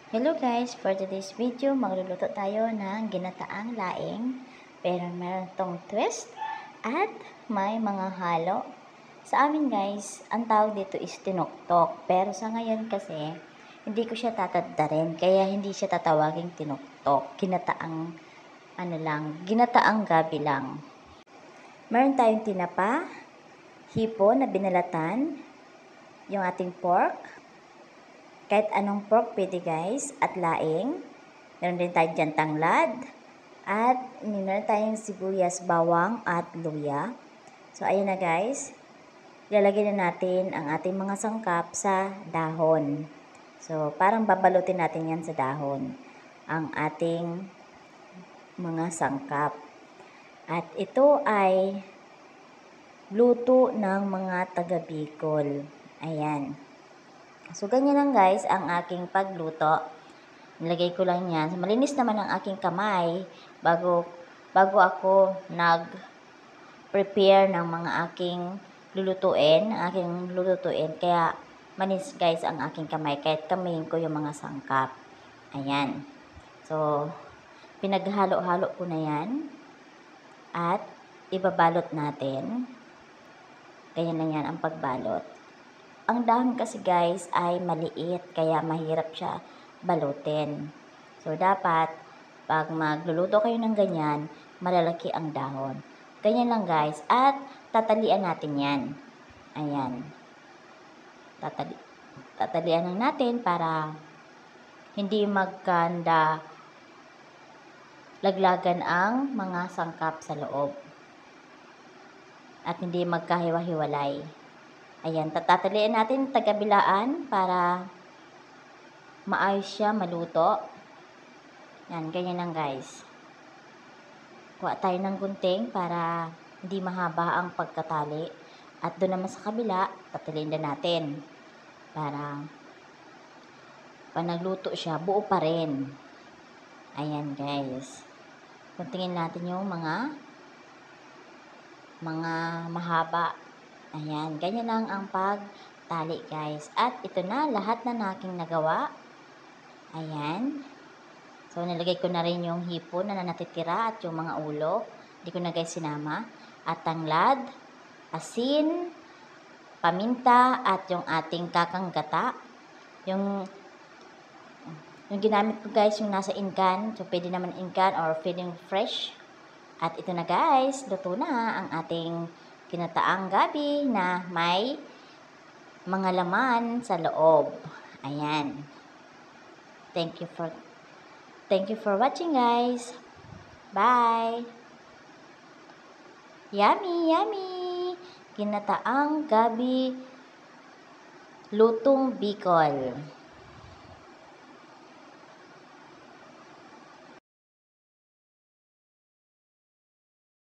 Hello guys, for today's video, magluluto tayo ng ginataang laing pero meron tong twist at may mga halo. Sa amin guys, ang tawag dito is tinuktok, pero sa ngayon kasi hindi ko siya tataddarin, kaya hindi siya tatawaging tinuktok. Ginataang ginataang gabi lang. Meron tayong tinapa, hipon na binalatan, yung ating pork, kahit anong pork pwede guys, at laing. Meron din tayong dyan tanglad. At meron tayong sibuyas, bawang at luya. So ayun na guys. Ilalagay na natin ang ating mga sangkap sa dahon. So parang babalutin natin yan sa dahon. Ang ating mga sangkap. At ito ay luto ng mga taga Bicol. Ayan. So, ganyan lang guys ang aking pagluto. Nilagay ko lang yan. So, malinis naman ang aking kamay bago ako nag-prepare ng mga aking lulutuin. Kaya, malinis guys ang aking kamay. Kahit kamayin ko yung mga sangkap. Ayan. So, pinaghalo-halo ko na yan. At, ibabalot natin. Ganyan lang yan ang pagbalot. Ang dahon kasi guys ay maliit, kaya mahirap siya balutin. So, dapat, pag magluluto kayo ng ganyan, malalaki ang dahon. Ganyan lang guys. At, tatalian natin yan. Ayan. Tatalian lang natin para hindi magkanda laglagan ang mga sangkap sa loob. At hindi magkahiwa-hiwalay. Ayan, tatalian natin tagabilaan para maayos siya maluto. Yan, ganyan lang guys. Kuha tayo ng gunting para hindi mahaba ang pagkatali. At doon naman sa kabila, tataliin na natin. Para pag nagluto siya, buo pa rin. Ayan guys. Guntingin natin yung mga mahaba. Ayan, ganyan lang ang pagtali guys. At ito na, lahat na aking nagawa. Ayan. So, nilagay ko na rin yung hipon na natitira at yung mga ulo. Hindi ko na guys sinama. At tanglad, asin, paminta, at yung ating kakanggata. Yung ginamit ko guys, yung nasa inkan. So, pwede naman inkan or feeling fresh. At ito na guys, luto na ang ating ginataang gabi na may mga laman sa loob. Ayan. Thank you for watching guys. Bye. Yummy, yummy. Ginataang gabi lutong Bicol.